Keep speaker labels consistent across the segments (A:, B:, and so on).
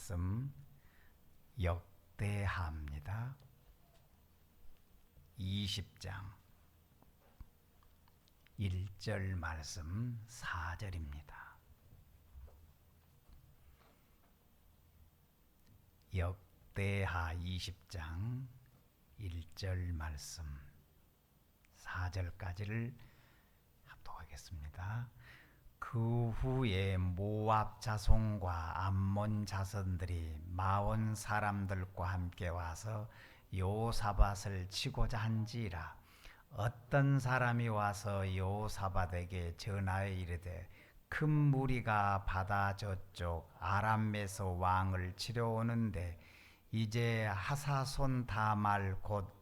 A: 말씀 역대하입니다. 20장 1절 말씀 4절입니다. 역대하 20장 1절 말씀 4절까지를 합독하겠습니다. 그 후에 모압 자손과 암몬 자손들이 마온 사람들과 함께 와서 여호사밧을 치고자 한지라. 어떤 사람이 와서 여호사밧에게 전하여 이르되 큰 무리가 바다 저쪽 아람에서 왕을 치러 오는데 이제 하사손 다말 곧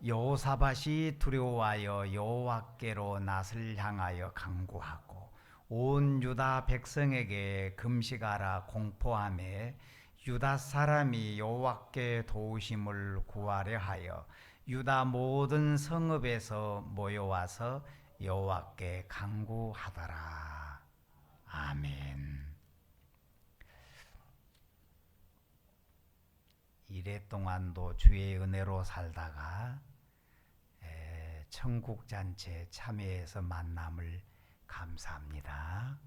A: 여호사밧이 두려워하여 여호와께로 낫을 향하여 간구하고 온 유다 백성에게 금식하라 공포하며 유다 사람이 여호와께 도우심을 구하려 하여 유다 모든 성읍에서 모여와서 여호와께 간구하더라. 아멘. 이래 동안도 주의 은혜로 살다가 천국잔치에 참여해서 만남을 감사합니다.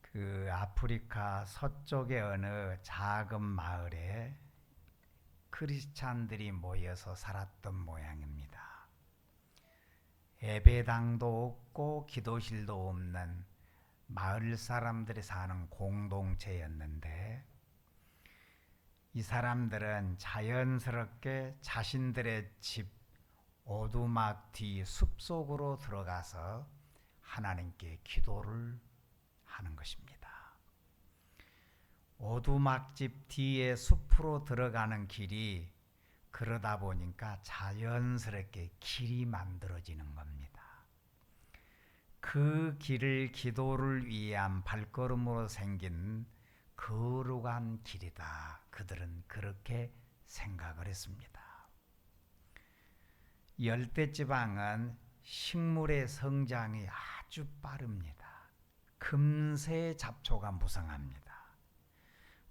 A: 그 아프리카 서쪽의 어느 작은 마을에 크리스찬들이 모여서 살았던 모양입니다. 예배당도 없고 기도실도 없는 마을 사람들이 사는 공동체였는데 이 사람들은 자연스럽게 자신들의 집 오두막 뒤 숲속으로 들어가서 하나님께 기도를 하는 것입니다. 오두막집 뒤에 숲으로 들어가는 길이 그러다 보니까 자연스럽게 길이 만들어지는 겁니다. 그 길을 기도를 위한 발걸음으로 생긴 거룩한 길이다. 그들은 그렇게 생각을 했습니다. 열대지방은 식물의 성장이 아주 빠릅니다. 금세 잡초가 무성합니다.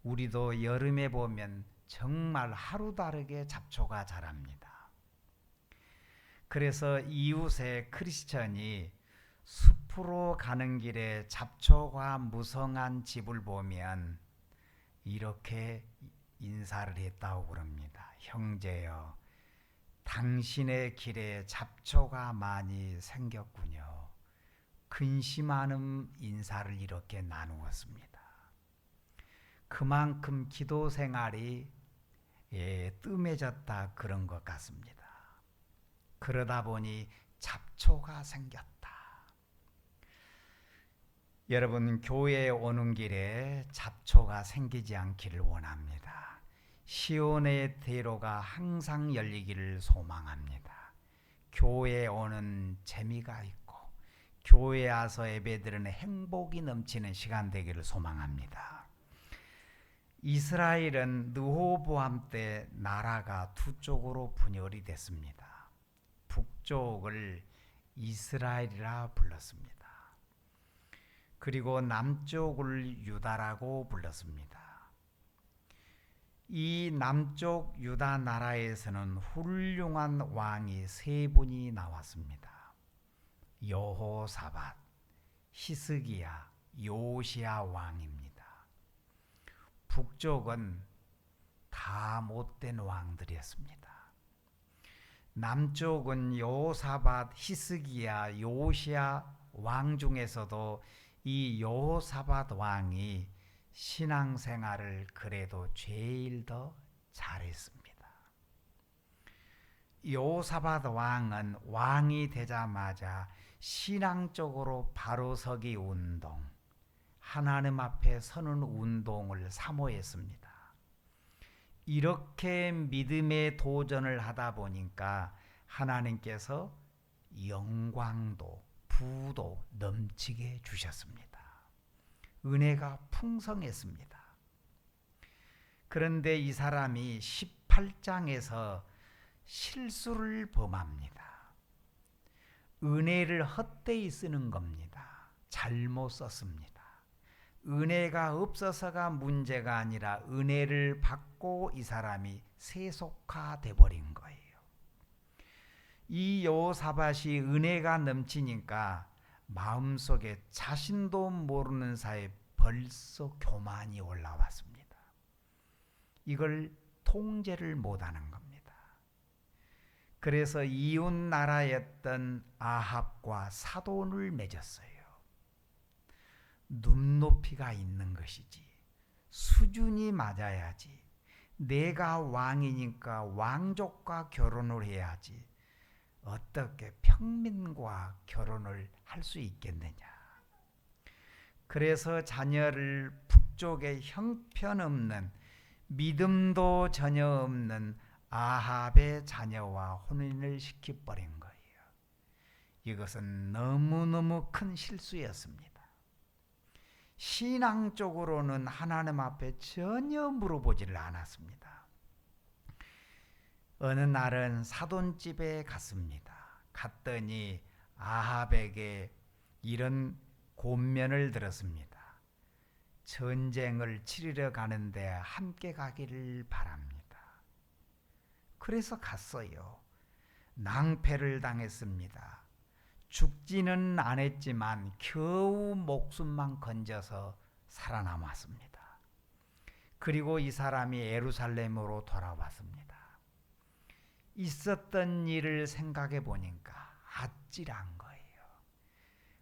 A: 우리도 여름에 보면 정말 하루 다르게 잡초가 자랍니다. 그래서 이웃의 크리스천이 숲으로 가는 길에 잡초가 무성한 집을 보면 이렇게 인사를 했다고 그럽니다. 형제여, 당신의 길에 잡초가 많이 생겼군요. 근심하는 인사를 이렇게 나누었습니다. 그만큼 기도 생활이 뜸해졌다 그런 것 같습니다. 그러다 보니 잡초가 생겼다. 여러분, 교회에 오는 길에 잡초가 생기지 않기를 원합니다. 시온의 대로가 항상 열리기를 소망합니다. 교회에 오는 재미가 있고 교회에 와서 예배드리는 행복이 넘치는 시간 되기를 소망합니다. 이스라엘은 르호보암 때 나라가 두 쪽으로 분열이 됐습니다. 북쪽을 이스라엘이라 불렀습니다. 그리고 남쪽을 유다라고 불렀습니다. 이 남쪽 유다 나라에서는 훌륭한 왕이 세 분이 나왔습니다. 여호사밧, 히스기야, 요시야 왕입니다. 북쪽은 다 못된 왕들이었습니다. 남쪽은 여호사밧, 히스기야, 요시야 왕 중에서도 이 여호사밧 왕이 신앙생활을 그래도 제일 더 잘했습니다. 여호사밧 왕은 왕이 되자마자 신앙적으로 바로서기 운동, 하나님 앞에 서는 운동을 사모했습니다. 이렇게 믿음의 도전을 하다 보니까 하나님께서 영광도 부도 넘치게 주셨습니다. 은혜가 풍성했습니다. 그런데 이 사람이 18장에서 실수를 범합니다. 은혜를 헛되이 쓰는 겁니다. 잘못 썼습니다. 은혜가 없어서가 문제가 아니라 은혜를 받고 이 사람이 세속화돼 버린 거예요. 이 여호사밧이 은혜가 넘치니까 마음속에 자신도 모르는 사이에 벌써 교만이 올라왔습니다. 이걸 통제를 못하는 겁니다. 그래서 이웃 나라였던 아합과 사돈을 맺었어요. 눈높이가 있는 것이지, 수준이 맞아야지, 내가 왕이니까 왕족과 결혼을 해야지 어떻게 평민과 결혼을 할 수 있겠느냐. 그래서 자녀를 북쪽에 형편없는, 믿음도 전혀 없는 아합의 자녀와 혼인을 시켜버린 거예요. 이것은 너무너무 큰 실수였습니다. 신앙적으로는 하나님 앞에 전혀 물어보지를 않았습니다. 어느 날은 사돈집에 갔습니다. 갔더니 아합에게 이런 권면을 들었습니다. 전쟁을 치르러 가는데 함께 가기를 바랍니다. 그래서 갔어요. 낭패를 당했습니다. 죽지는 않았지만 겨우 목숨만 건져서 살아남았습니다. 그리고 이 사람이 예루살렘으로 돌아왔습니다. 있었던 일을 생각해 보니까 아찔한 거예요.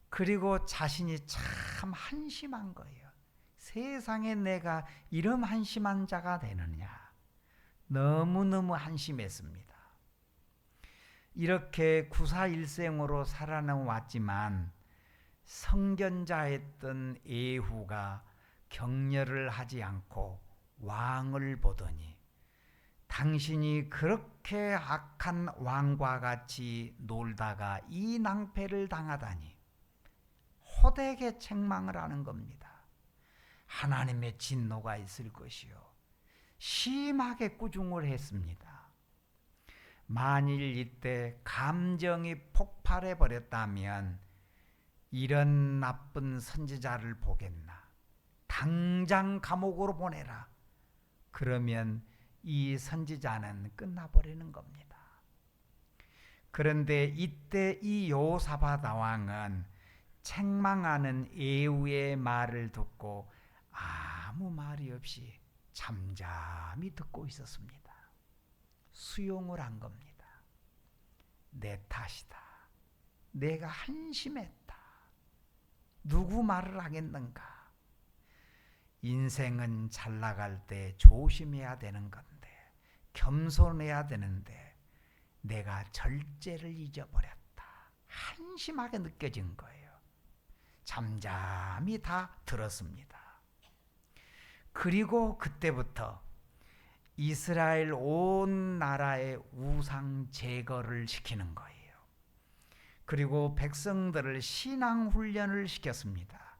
A: 그리고 자신이 참 한심한 거예요. 세상에 내가 이런 한심한 자가 되느냐. 너무너무 한심했습니다. 이렇게 구사일생으로 살아남았지만 성견자였던 예후가 격려를 하지 않고 왕을 보더니 당신이 그렇게 악한 왕과 같이 놀다가 이 낭패를 당하다니 호되게 책망을 하는 겁니다. 하나님의 진노가 있을 것이요. 심하게 꾸중을 했습니다. 만일 이때 감정이 폭발해 버렸다면 이런 나쁜 선지자를 보겠나. 당장 감옥으로 보내라. 그러면 이 선지자는 끝나버리는 겁니다. 그런데 이때 이 여호사밧 왕은 책망하는 예후의 말을 듣고 아무 말이 없이 잠잠히 듣고 있었습니다. 수용을 한 겁니다. 내 탓이다. 내가 한심했다. 누구 말을 하겠는가. 인생은 잘 나갈 때 조심해야 되는 건데, 겸손해야 되는데 내가 절제를 잊어버렸다. 한심하게 느껴진 거예요. 잠잠히 다 들었습니다. 그리고 그때부터 이스라엘 온 나라의 우상 제거를 시키는 거예요. 그리고 백성들을 신앙 훈련을 시켰습니다.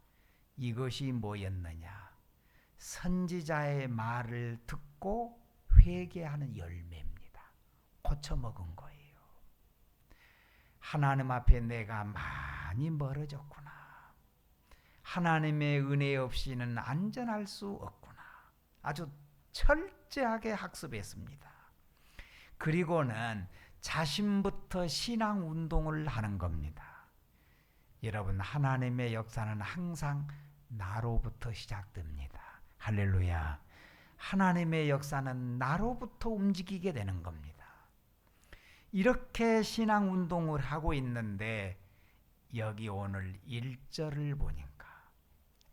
A: 이것이 뭐였느냐? 선지자의 말을 듣고 회개하는 열매입니다. 고쳐먹은 거예요. 하나님 앞에 내가 많이 멀어졌구나. 하나님의 은혜 없이는 안전할 수 없구나. 아주 철저하게 학습했습니다. 그리고는 자신부터 신앙 운동을 하는 겁니다. 여러분, 하나님의 역사는 항상 나로부터 시작됩니다. 할렐루야. 하나님의 역사는 나로부터 움직이게 되는 겁니다. 이렇게 신앙 운동을 하고 있는데 여기 오늘 1절을 보니까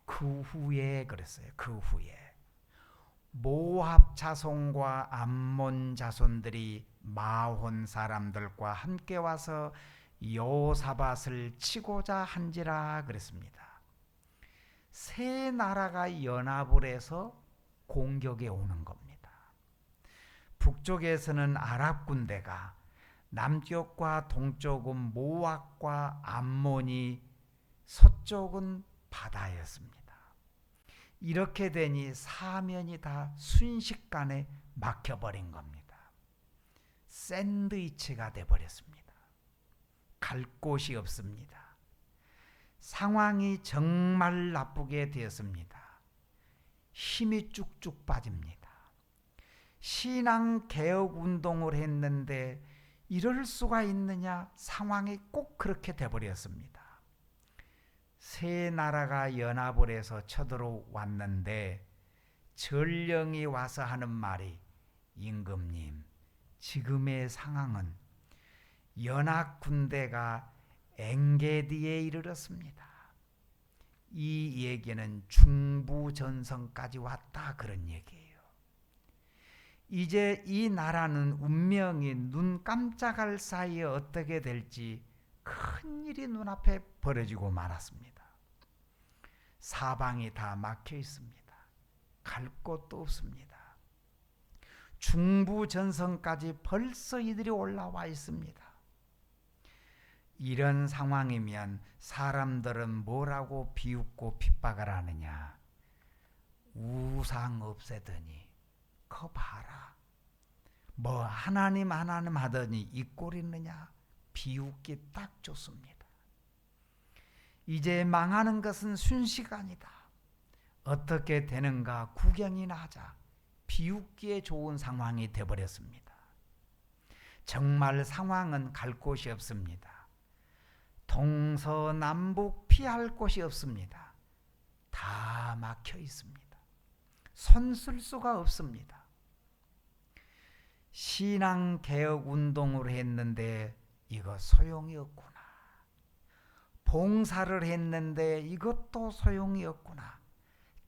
A: 그 후에 그랬어요. 그 후에 모압 자손과 암몬 자손들이 마혼 사람들과 함께 와서 여호사밧을 치고자 한지라 그랬습니다. 세 나라가 연합을 해서 공격에 오는 겁니다. 북쪽에서는 아랍 군대가, 남쪽과 동쪽은 모압과 암몬이, 서쪽은 바다였습니다. 이렇게 되니 사면이 다 순식간에 막혀버린 겁니다. 샌드위치가 돼버렸습니다. 갈 곳이 없습니다. 상황이 정말 나쁘게 되었습니다. 힘이 쭉쭉 빠집니다. 신앙개혁운동을 했는데 이럴 수가 있느냐? 상황이 꼭 그렇게 돼버렸습니다. 세 나라가 연합을 해서 쳐들어왔는데 전령이 와서 하는 말이, 임금님, 지금의 상황은 연합군대가 엥게디에 이르렀습니다. 이 얘기는 중부전선까지 왔다, 그런 얘기예요. 이제 이 나라는 운명이 눈 깜짝할 사이에 어떻게 될지 큰일이 눈앞에 벌어지고 말았습니다. 사방이 다 막혀 있습니다. 갈 곳도 없습니다. 중부전선까지 벌써 이들이 올라와 있습니다. 이런 상황이면 사람들은 뭐라고 비웃고 핍박을 하느냐? 우상 없애더니 거 봐라, 뭐 하나님 하더니 이 꼴 있느냐? 비웃기 딱 좋습니다. 이제 망하는 것은 순식간이다. 어떻게 되는가 구경이나 하자. 비웃기에 좋은 상황이 되어버렸습니다. 정말 상황은 갈 곳이 없습니다. 동서남북 피할 곳이 없습니다. 다 막혀 있습니다. 손 쓸 수가 없습니다. 신앙개혁운동을 했는데 이거 소용이 없구나. 봉사를 했는데 이것도 소용이 없구나.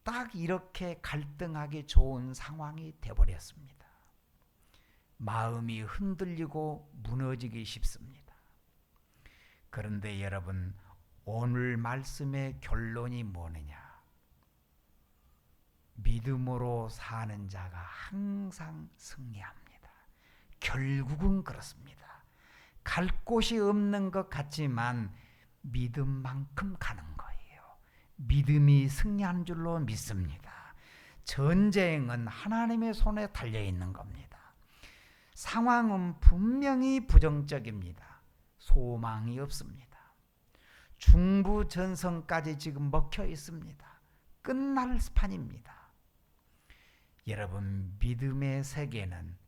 A: 딱 이렇게 갈등하기 좋은 상황이 되어버렸습니다. 마음이 흔들리고 무너지기 쉽습니다. 그런데 여러분, 오늘 말씀의 결론이 뭐느냐? 믿음으로 사는 자가 항상 승리합니다. 결국은 그렇습니다. 갈 곳이 없는 것 같지만 믿음만큼 가는 거예요. 믿음이 승리한 줄로 믿습니다. 전쟁은 하나님의 손에 달려있는 겁니다. 상황은 분명히 부정적입니다. 소망이 없습니다. 중부전선까지 지금 먹혀 있습니다. 끝날 판입니다. 여러분, 믿음의 세계는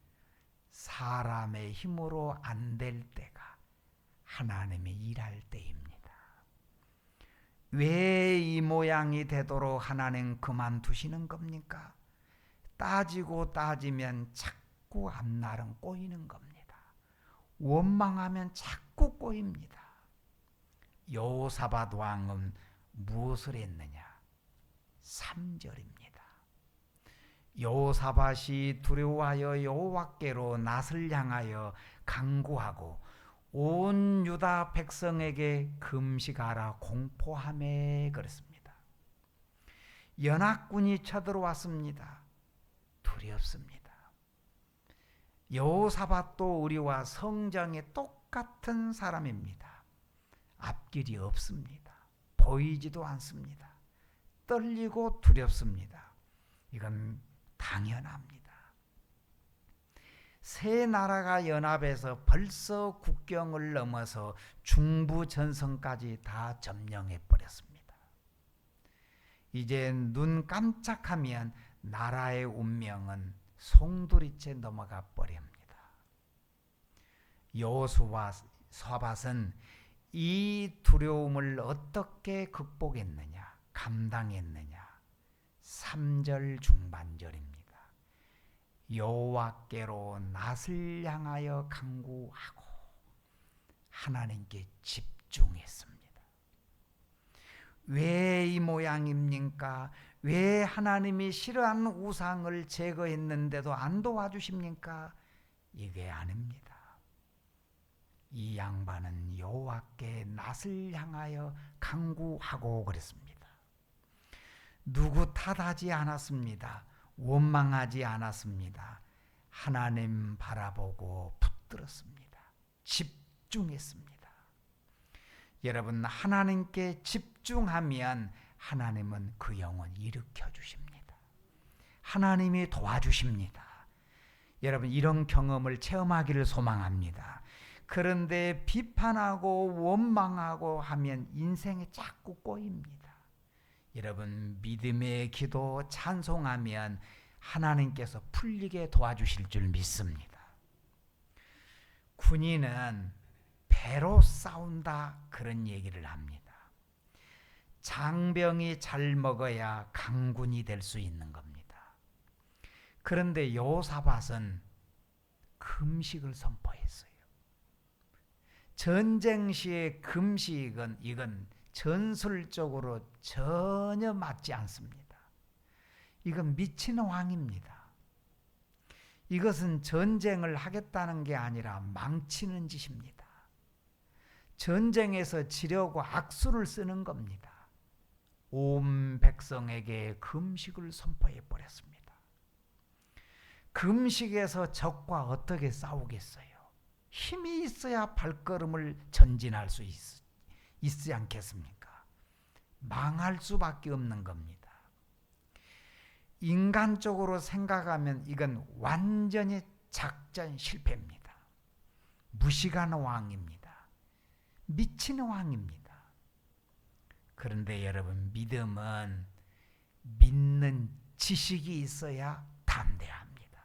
A: 사람의 힘으로 안 될 때가 하나님이 일할 때입니다. 왜 이 모양이 되도록 하나님 그만두시는 겁니까? 따지고 따지면 자꾸 앞날은 꼬이는 겁니다. 원망하면 자꾸 꼬입니다. 여호사밧 왕은 무엇을 했느냐? 3절입니다. 여호사밧이 두려워하여 여호와께로 낯을 향하여 간구하고 온 유다 백성에게 금식하라 공포하매 그랬습니다. 연합군이 쳐들어왔습니다. 두렵습니다. 여호사밧도 우리와 성정에 똑같은 사람입니다. 앞길이 없습니다. 보이지도 않습니다. 떨리고 두렵습니다. 이건 당연합니다. 세 나라가 연합해서 벌써 국경을 넘어서 중부전선까지 다 점령해 버렸습니다. 이제 눈 깜짝하면 나라의 운명은 송두리째 넘어가 버립니다. 여호사밧은 이 두려움을 어떻게 극복했느냐, 감당했느냐? 3절 중반절입니다. 여호와께로 낯을 향하여 간구하고 하나님께 집중했습니다. 왜 이 모양입니까? 왜 하나님이 싫어하는 우상을 제거했는데도 안 도와주십니까? 이게 아닙니다. 이 양반은 여호와께 낯을 향하여 간구하고 그랬습니다. 누구 탓하지 않았습니다. 원망하지 않았습니다. 하나님 바라보고 붙들었습니다. 집중했습니다. 여러분, 하나님께 집중하면 하나님은 그 영혼 일으켜 주십니다. 하나님이 도와주십니다. 여러분, 이런 경험을 체험하기를 소망합니다. 그런데 비판하고 원망하고 하면 인생이 자꾸 꼬입니다. 여러분, 믿음의 기도 찬송하면 하나님께서 풀리게 도와주실 줄 믿습니다. 군인은 배로 싸운다, 그런 얘기를 합니다. 장병이 잘 먹어야 강군이 될 수 있는 겁니다. 그런데 여호사밧은 금식을 선포했어요. 전쟁 시의 금식은 이건 전술적으로 전혀 맞지 않습니다. 이건 미친 왕입니다. 이것은 전쟁을 하겠다는 게 아니라 망치는 짓입니다. 전쟁에서 지려고 악수를 쓰는 겁니다. 온 백성에게 금식을 선포해 버렸습니다. 금식에서 적과 어떻게 싸우겠어요? 힘이 있어야 발걸음을 전진할 수 있지 않겠습니까? 망할 수밖에 없는 겁니다. 인간적으로 생각하면 이건 완전히 작전 실패입니다. 무식한 왕입니다. 미친 왕입니다. 그런데 여러분, 믿음은 믿는 지식이 있어야 담대합니다.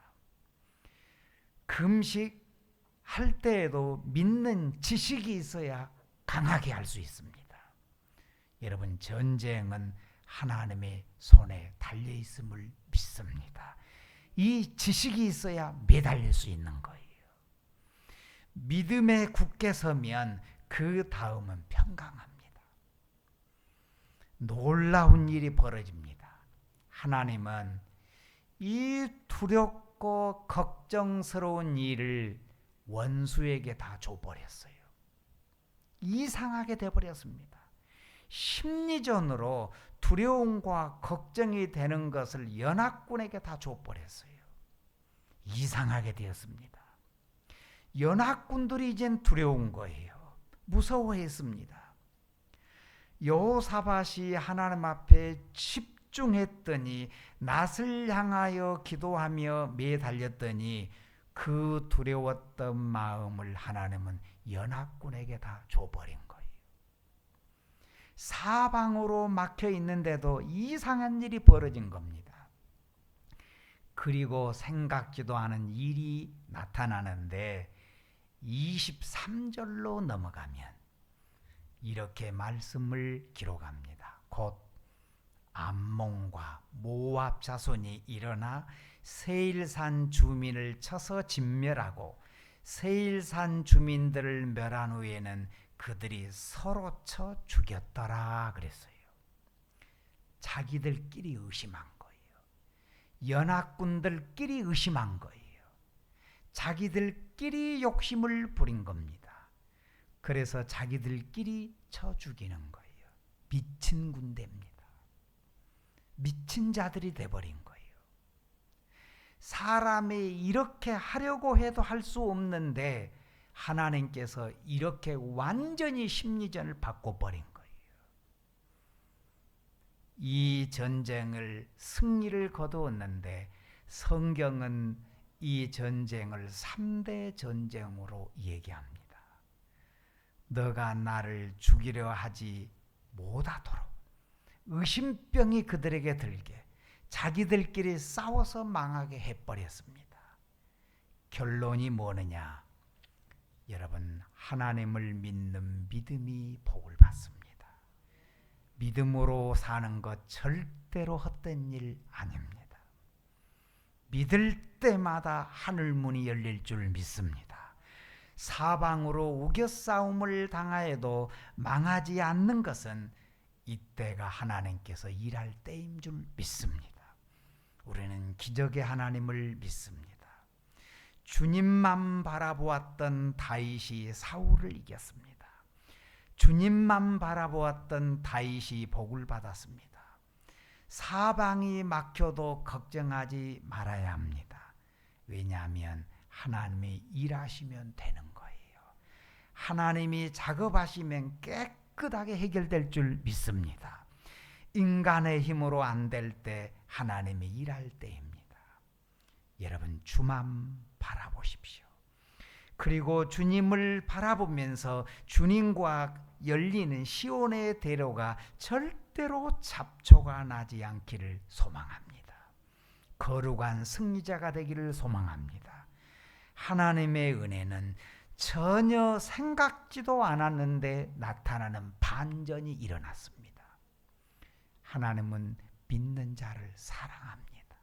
A: 금식할 때에도 믿는 지식이 있어야 강하게 할 수 있습니다. 여러분, 전쟁은 하나님의 손에 달려 있음을 믿습니다. 이 지식이 있어야 매달릴 수 있는 거예요. 믿음에 굳게 서면 그 다음은 평강합니다. 놀라운 일이 벌어집니다. 하나님은 이 두렵고 걱정스러운 일을 원수에게 다 줘버렸어요. 이상하게 돼버렸습니다. 심리전으로 두려움과 걱정이 되는 것을 연합군에게 다 줘버렸어요. 이상하게 되었습니다. 연합군들이 이젠 두려운 거예요. 무서워했습니다. 여호사밧이 하나님 앞에 집중했더니, 낯을 향하여 기도하며 매달렸더니 그 두려웠던 마음을 하나님은 연합군에게 다 줘버린 거예요. 사방으로 막혀 있는데도 이상한 일이 벌어진 겁니다. 그리고 생각지도 않은 일이 나타나는데 23절로 넘어가면 이렇게 말씀을 기록합니다. 곧 암몬과 모압 자손이 일어나 세일산 주민을 쳐서 진멸하고 세일산 주민들을 멸한 후에는 그들이 서로 쳐 죽였더라 그랬어요. 자기들끼리 의심한 거예요. 연합군들끼리 의심한 거예요. 자기들끼리 욕심을 부린 겁니다. 그래서 자기들끼리 쳐 죽이는 거예요. 미친 군대입니다. 미친 자들이 돼버린 거예요. 사람이 이렇게 하려고 해도 할 수 없는데 하나님께서 이렇게 완전히 심리전을 바꿔버린 거예요. 이 전쟁을 승리를 거두었는데 성경은 이 전쟁을 3대 전쟁으로 얘기합니다. 너가 나를 죽이려 하지 못하도록 의심병이 그들에게 들게 자기들끼리 싸워서 망하게 해버렸습니다. 결론이 뭐느냐? 여러분, 하나님을 믿는 믿음이 복을 받습니다. 믿음으로 사는 것 절대로 헛된 일 아닙니다. 믿을 때마다 하늘문이 열릴 줄 믿습니다. 사방으로 우겨싸움을 당하여도 망하지 않는 것은 이때가 하나님께서 일할 때인 줄 믿습니다. 우리는 기적의 하나님을 믿습니다. 주님만 바라보았던 다윗이 사울을 이겼습니다. 주님만 바라보았던 다윗이 복을 받았습니다. 사방이 막혀도 걱정하지 말아야 합니다. 왜냐하면 하나님이 일하시면 되는 거예요. 하나님이 작업하시면 깨끗하게 해결될 줄 믿습니다. 인간의 힘으로 안 될 때 하나님이 일할 때입니다. 여러분, 주만 바라보십시오. 그리고 주님을 바라보면서 주님과 열리는 시온의 대로가 절대로 잡초가 나지 않기를 소망합니다. 거룩한 승리자가 되기를 소망합니다. 하나님의 은혜는 전혀 생각지도 않았는데 나타나는 반전이 일어났습니다. 하나님은 믿는 자를 사랑합니다.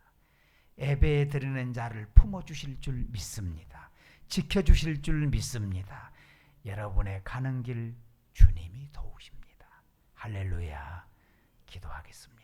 A: 예배 드리는 자를 품어주실 줄 믿습니다. 지켜주실 줄 믿습니다. 여러분의 가는 길 주님이 도우십니다. 할렐루야. 기도하겠습니다.